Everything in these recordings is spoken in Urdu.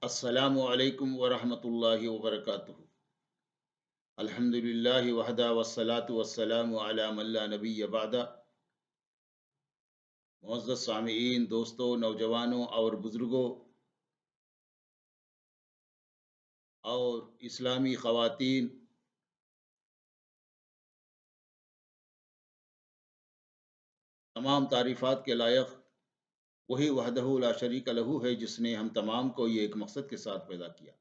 السلام علیکم ورحمۃ اللہ وبرکاتہ۔ الحمد للہ وحدہ والصلاة والسلام علی من لا نبی بعدہ۔ معزز سامعین، دوستوں، نوجوانوں اور بزرگوں اور اسلامی خواتین، تمام تعریفات کے لائق وہی وحدہ لا شریک لہ ہے جس نے ہم تمام کو یہ ایک مقصد کے ساتھ پیدا کیا۔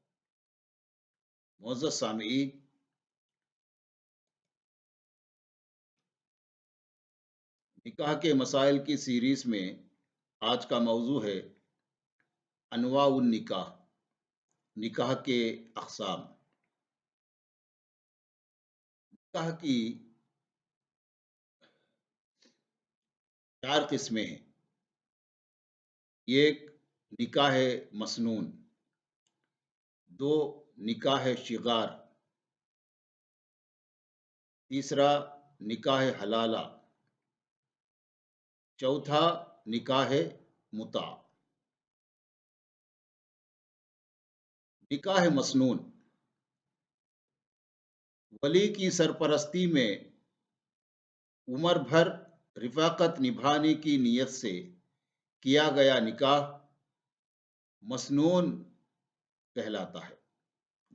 معزز سامعین، نکاح کے مسائل کی سیریز میں آج کا موضوع ہے انواع النکاح، نکاح کے اقسام۔ نکاح کی 4 قسمیں ہیں۔ ایک نکاح مسنون، 2 نکاح شغار، تیسرا نکاح حلالہ، چوتھا نکاح متع۔ نکاح مسنون، ولی کی سرپرستی میں عمر بھر رفاقت نبھانے کی نیت سے کیا گیا نکاح مسنون کہلاتا ہے،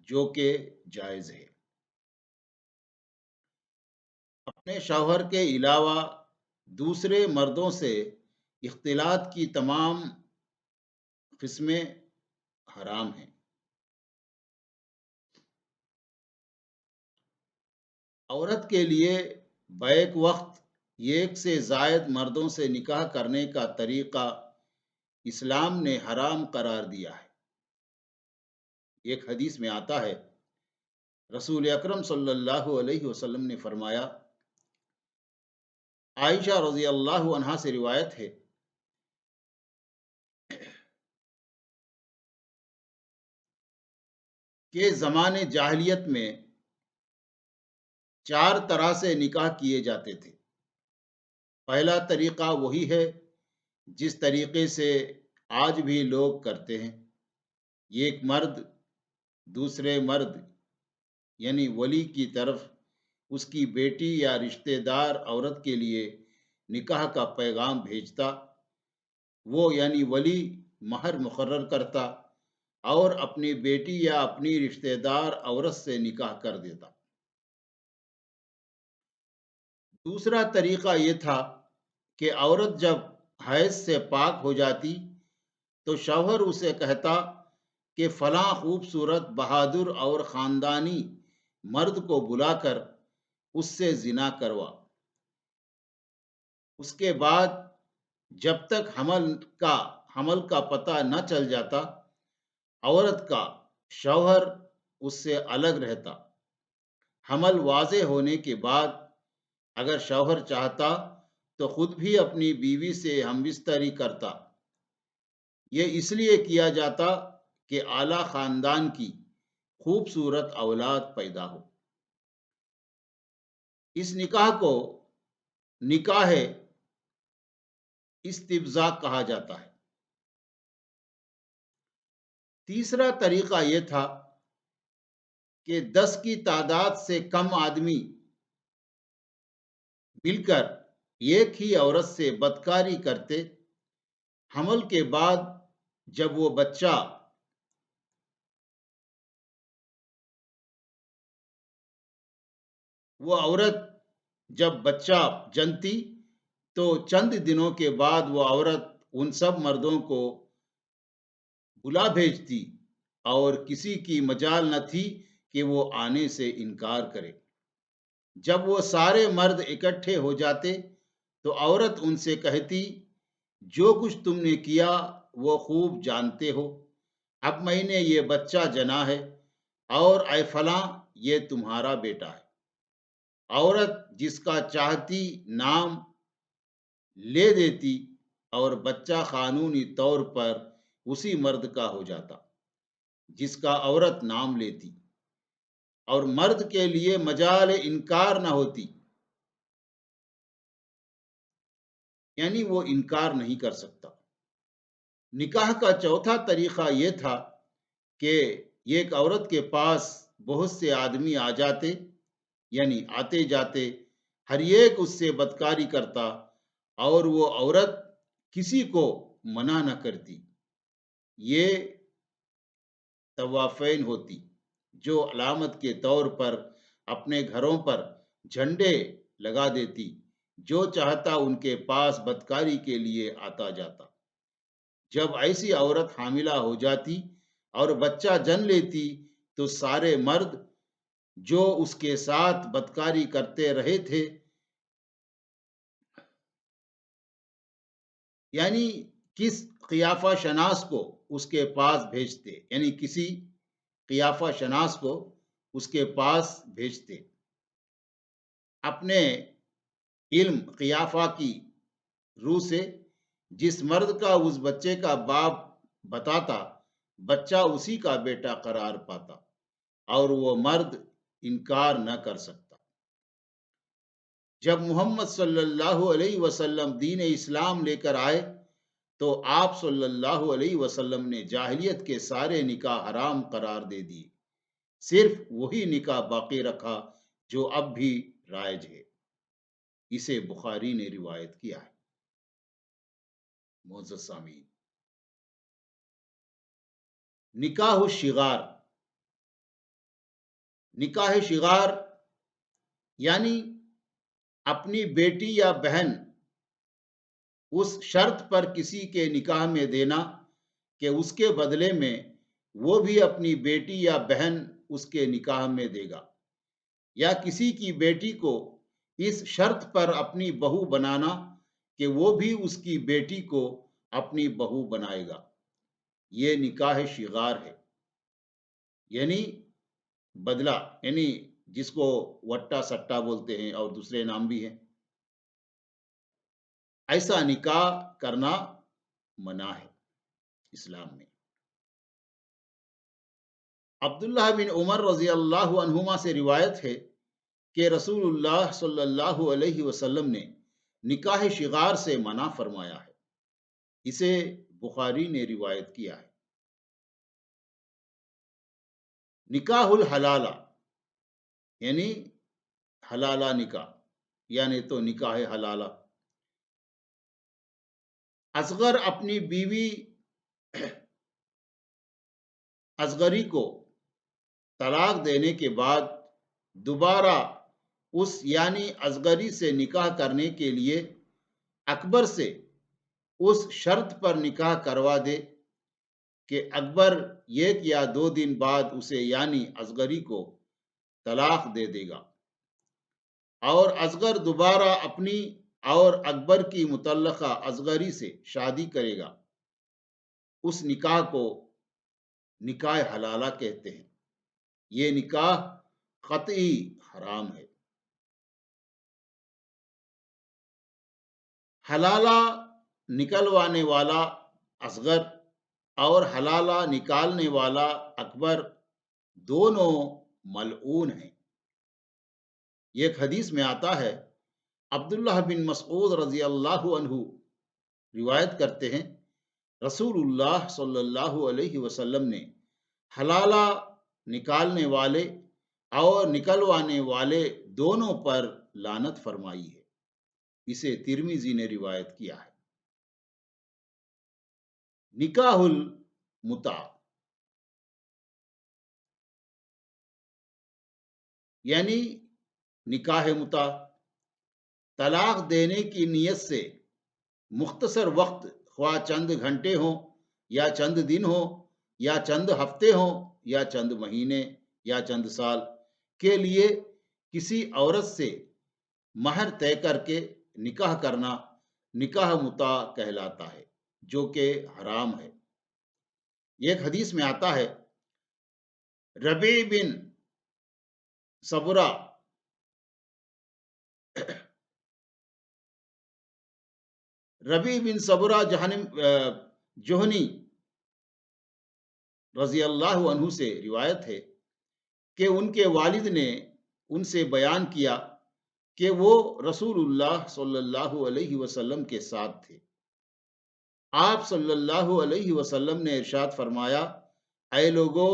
جو کہ جائز ہے۔ اپنے شوہر کے علاوہ دوسرے مردوں سے اختلاط کی تمام قسمیں حرام ہیں۔ عورت کے لیے بیک وقت ایک سے زائد مردوں سے نکاح کرنے کا طریقہ اسلام نے حرام قرار دیا ہے۔ ایک حدیث میں آتا ہے، رسول اکرم صلی اللہ علیہ وسلم نے فرمایا، عائشہ رضی اللہ عنہا سے روایت ہے کہ زمانے جاہلیت میں 4 طرح سے نکاح کیے جاتے تھے۔ پہلا طریقہ وہی ہے جس طریقے سے آج بھی لوگ کرتے ہیں۔ ایک مرد دوسرے مرد یعنی ولی کی طرف اس کی بیٹی یا رشتہ دار عورت کے لیے نکاح کا پیغام بھیجتا، وہ یعنی ولی مہر مقرر کرتا اور اپنی بیٹی یا اپنی رشتہ دار عورت سے نکاح کر دیتا۔ دوسرا طریقہ یہ تھا کہ عورت جب حیض سے پاک ہو جاتی تو شوہر اسے کہتا کہ فلاں خوبصورت، بہادر اور خاندانی مرد کو بلا کر اس سے زنا کروا۔ اس کے بعد جب تک حمل کا پتہ نہ چل جاتا، عورت کا شوہر اس سے الگ رہتا۔ حمل واضح ہونے کے بعد اگر شوہر چاہتا تو خود بھی اپنی بیوی سے ہم بستری کرتا۔ یہ اس لیے کیا جاتا کہ اعلیٰ خاندان کی خوبصورت اولاد پیدا ہو۔ اس نکاح کو نکاح استبضاء کہا جاتا ہے۔ تیسرا طریقہ یہ تھا کہ 10 کی تعداد سے کم آدمی مل کر ایک ہی عورت سے بدکاری کرتے۔ حمل کے بعد جب وہ عورت جب بچہ جنتی تو چند دنوں کے بعد وہ عورت ان سب مردوں کو بلا بھیجتی اور کسی کی مجال نہ تھی کہ وہ آنے سے انکار کرے۔ جب وہ سارے مرد اکٹھے ہو جاتے تو عورت ان سے کہتی، جو کچھ تم نے کیا وہ خوب جانتے ہو، اب میں نے یہ بچہ جنا ہے اور اے فلاں یہ تمہارا بیٹا ہے۔ عورت جس کا چاہتی نام لے دیتی اور بچہ قانونی طور پر اسی مرد کا ہو جاتا جس کا عورت نام لیتی، اور مرد کے لیے مجال انکار نہ ہوتی، یعنی وہ انکار نہیں کر سکتا۔ نکاح کا چوتھا طریقہ یہ تھا کہ ایک عورت کے پاس بہت سے آدمی آ جاتے، یعنی آتے جاتے، ہر ایک اس سے بدکاری کرتا اور وہ عورت کسی کو منع نہ کرتی۔ یہ طوافین ہوتی جو علامت کے طور پر اپنے گھروں پر جھنڈے لگا دیتی، جو چاہتا ان کے پاس بدکاری کے لیے آتا جاتا۔ جب ایسی عورت حاملہ ہو جاتی اور بچہ جن لیتی تو سارے مرد جو اس کے ساتھ بدکاری کرتے رہے تھے، یعنی کس قیافہ شناس کو اس کے پاس بھیجتے، یعنی کسی قیافہ شناس کو اس کے پاس بھیجتے۔ اپنے علم قیافہ کی روح سے جس مرد کا اس بچے کا باپ بتاتا، بچہ اسی کا بیٹا قرار پاتا اور وہ مرد انکار نہ کر سکتا۔ جب محمد صلی اللہ علیہ وسلم دین اسلام لے کر آئے تو آپ صلی اللہ علیہ وسلم نے جاہلیت کے سارے نکاح حرام قرار دے دیے، صرف وہی نکاح باقی رکھا جو اب بھی رائج ہے۔ اسے بخاری نے روایت کیا ہے۔ معزز سامعین، نکاح الشغار، نکاح شغار یعنی اپنی بیٹی یا بہن اس شرط پر کسی کے نکاح میں دینا کہ اس کے بدلے میں وہ بھی اپنی بیٹی یا بہن اس کے نکاح میں دے گا، یا کسی کی بیٹی کو اس شرط پر اپنی بہو بنانا کہ وہ بھی اس کی بیٹی کو اپنی بہو بنائے گا، یہ نکاح شغار ہے، یعنی بدلہ، یعنی جس کو وٹا سٹا بولتے ہیں اور دوسرے نام بھی ہیں۔ ایسا نکاح کرنا منع ہے اسلام میں۔ عبداللہ بن عمر رضی اللہ عنہما سے روایت ہے کہ رسول اللہ صلی اللہ علیہ وسلم نے نکاح شغار سے منع فرمایا ہے۔ اسے بخاری نے روایت کیا ہے۔ نکاح الحلالہ یعنی حلالہ نکاح، یعنی تو نکاح حلالہ۔ اصغر اپنی بیوی اصغری کو طلاق دینے کے بعد دوبارہ اس یعنی اصغری سے نکاح کرنے کے لیے اکبر سے اس شرط پر نکاح کروا دے کہ اکبر 1 یا 2 دن بعد اسے یعنی اصغری کو طلاق دے دے گا، اور اصغر دوبارہ اپنی اور اکبر کی متعلقہ اصغری سے شادی کرے گا، اس نکاح کو نکاح حلالہ کہتے ہیں۔ یہ نکاح قطعی حرام ہے۔ حلالہ نکلوانے والا اصغر اور حلالہ نکالنے والا اکبر دونوں ملعون ہیں۔ ایک حدیث میں آتا ہے، عبداللہ بن مسعود رضی اللہ عنہ روایت کرتے ہیں، رسول اللہ صلی اللہ علیہ وسلم نے حلالہ نکالنے والے اور نکلوانے والے دونوں پر لعنت فرمائی ہے۔ اسے ترمذی نے روایت کیا ہے۔ نکاح المتع یعنی نکاح متع، طلاق دینے کی نیت سے مختصر وقت، خواہ چند گھنٹے ہوں یا چند دن ہوں یا چند ہفتے ہوں یا چند مہینے یا چند سال کے لیے کسی عورت سے مہر طے کر کے نکاح کرنا نکاح متع کہلاتا ہے، جو کہ حرام ہے۔ ایک حدیث میں آتا ہے، ربیع بن صبرہ جوہنی رضی اللہ عنہ سے روایت ہے کہ ان کے والد نے ان سے بیان کیا کہ وہ رسول اللہ صلی اللہ علیہ وسلم کے ساتھ تھے۔ آپ صلی اللہ علیہ وسلم نے ارشاد فرمایا اے لوگو،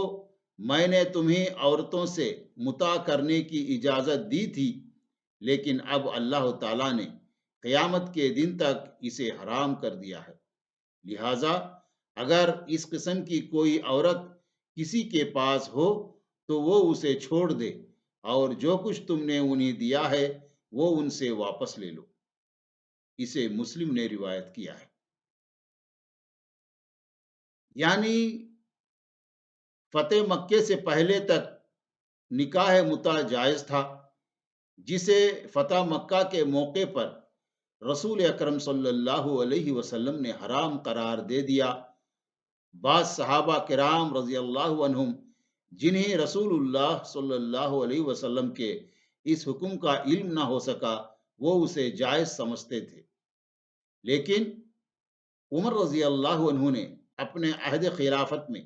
میں نے تمہیں عورتوں سے متع کرنے کی اجازت دی تھی، لیکن اب اللہ تعالیٰ نے قیامت کے دن تک اسے حرام کر دیا ہے۔ لہذا اگر اس قسم کی کوئی عورت کسی کے پاس ہو تو وہ اسے چھوڑ دے، اور جو کچھ تم نے انہیں دیا ہے وہ ان سے واپس لے لو۔ اسے مسلم نے روایت کیا ہے۔ یعنی فتح مکے سے پہلے تک نکاح متع جائز تھا، جسے فتح مکہ کے موقع پر رسول اکرم صلی اللہ علیہ وسلم نے حرام قرار دے دیا۔ بعض صحابہ کرام رضی اللہ عنہم، جنہیں رسول اللہ صلی اللہ علیہ وسلم کے اس حکم کا علم نہ ہو سکا، وہ اسے جائز سمجھتے تھے، لیکن عمر رضی اللہ عنہ نے اپنے عہد خلافت میں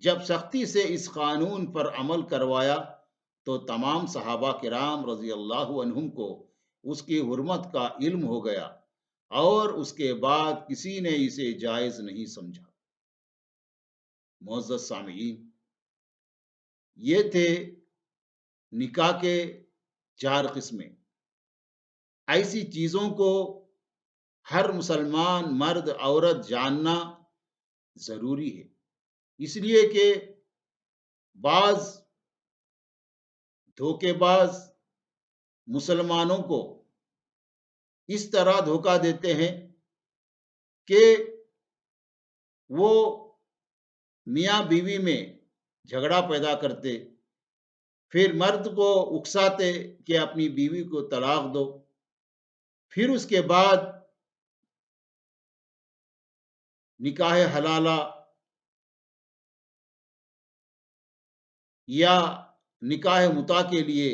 جب سختی سے اس قانون پر عمل کروایا تو تمام صحابہ کرام رضی اللہ عنہم کو اس کی حرمت کا علم ہو گیا، اور اس کے بعد کسی نے اسے جائز نہیں سمجھا۔ معزز سامعین، یہ تھے نکاح کے 4 قسمیں۔ ایسی چیزوں کو ہر مسلمان مرد عورت جاننا ضروری ہے، اس لیے کہ بعض دھوکے باز مسلمانوں کو اس طرح دھوکہ دیتے ہیں کہ وہ میاں بیوی میں جھگڑا پیدا کرتے، پھر مرد کو اکساتے کہ اپنی بیوی کو طلاق دو، پھر اس کے بعد نکاح حلالہ یا نکاح متع کے لیے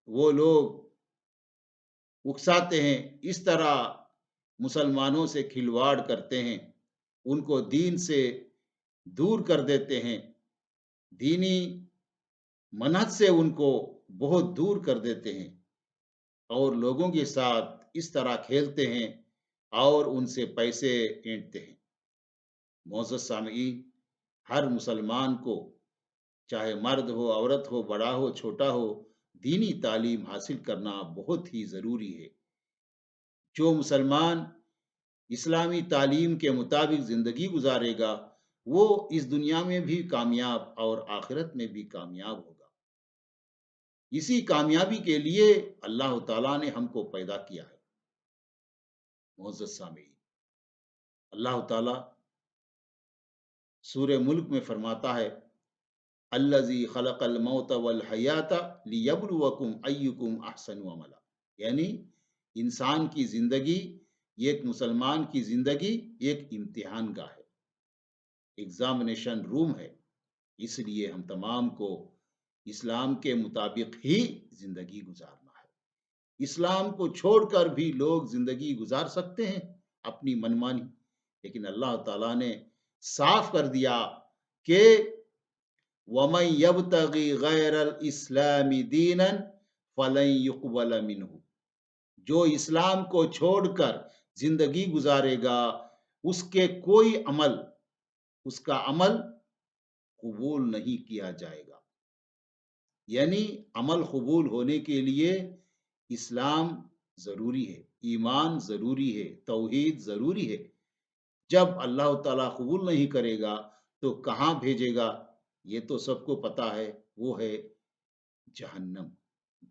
وہ لوگ اکساتے ہیں۔ اس طرح مسلمانوں سے کھلواڑ کرتے ہیں، ان کو دین سے دور کر دیتے ہیں، دینی منہج سے ان کو بہت دور کر دیتے ہیں، اور لوگوں کے ساتھ اس طرح کھیلتے ہیں اور ان سے پیسے اینٹتے ہیں۔ معزز سامعین، ہر مسلمان کو، چاہے مرد ہو، عورت ہو، بڑا ہو، چھوٹا ہو، دینی تعلیم حاصل کرنا بہت ہی ضروری ہے۔ جو مسلمان اسلامی تعلیم کے مطابق زندگی گزارے گا وہ اس دنیا میں بھی کامیاب اور آخرت میں بھی کامیاب ہوگا۔ اسی کامیابی کے لیے اللہ تعالیٰ نے ہم کو پیدا کیا ہے۔ معزز سامعین، اللہ تعالیٰ سورہ ملک میں فرماتا ہے، الذی خلق الموت والحیات لیبلوکم ایکم احسن عملا، یعنی انسان کی زندگی، ایک مسلمان کی زندگی ایک امتحان گاہ ہے، ایگزامینیشن روم ہے، اس لیے ہم تمام کو اسلام کے مطابق ہی زندگی گزارنا ہے۔ اسلام کو چھوڑ کر بھی لوگ زندگی گزار سکتے ہیں اپنی منمانی، لیکن اللہ تعالیٰ نے صاف کر دیا کہ وَمَن يَبْتَغِ غَيْرَ الْإِسْلَامِ دِينًا فَلَن يُقْبَلَ مِنْهُ، جو اسلام کو چھوڑ کر زندگی گزارے گا اس کے کوئی عمل، اس کا عمل قبول نہیں کیا جائے گا۔ یعنی عمل قبول ہونے کے لیے اسلام ضروری ہے، ایمان ضروری ہے، توحید ضروری ہے۔ جب اللہ تعالیٰ قبول نہیں کرے گا تو کہاں بھیجے گا؟ یہ تو سب کو پتا ہے، وہ ہے جہنم،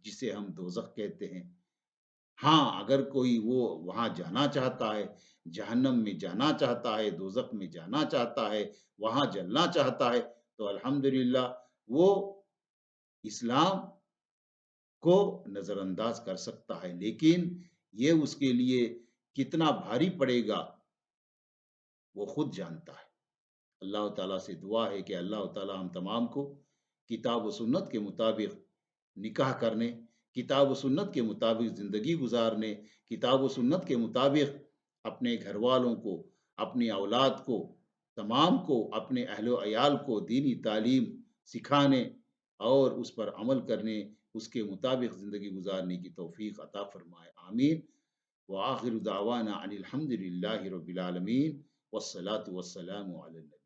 جسے ہم دوزخ کہتے ہیں۔ ہاں، اگر کوئی وہ وہاں جانا چاہتا ہے، جہنم میں جانا چاہتا ہے، دوزخ میں جانا چاہتا ہے، وہاں جلنا چاہتا ہے، تو الحمدللہ وہ اسلام کو نظر انداز کر سکتا ہے، لیکن یہ اس کے لیے کتنا بھاری پڑے گا وہ خود جانتا ہے۔ اللہ تعالیٰ سے دعا ہے کہ اللہ تعالیٰ ہم تمام کو کتاب و سنت کے مطابق نکاح کرنے، کتاب و سنت کے مطابق زندگی گزارنے، کتاب و سنت کے مطابق اپنے گھر والوں کو، اپنی اولاد کو، تمام کو، اپنے اہل و عیال کو دینی تعلیم سکھانے اور اس پر عمل کرنے، اس کے مطابق زندگی گزارنے کی توفیق عطا فرمائے، آمین۔ وآخر دعوانا ان الحمد للہ رب العالمین، والصلاة والسلام علی النبی۔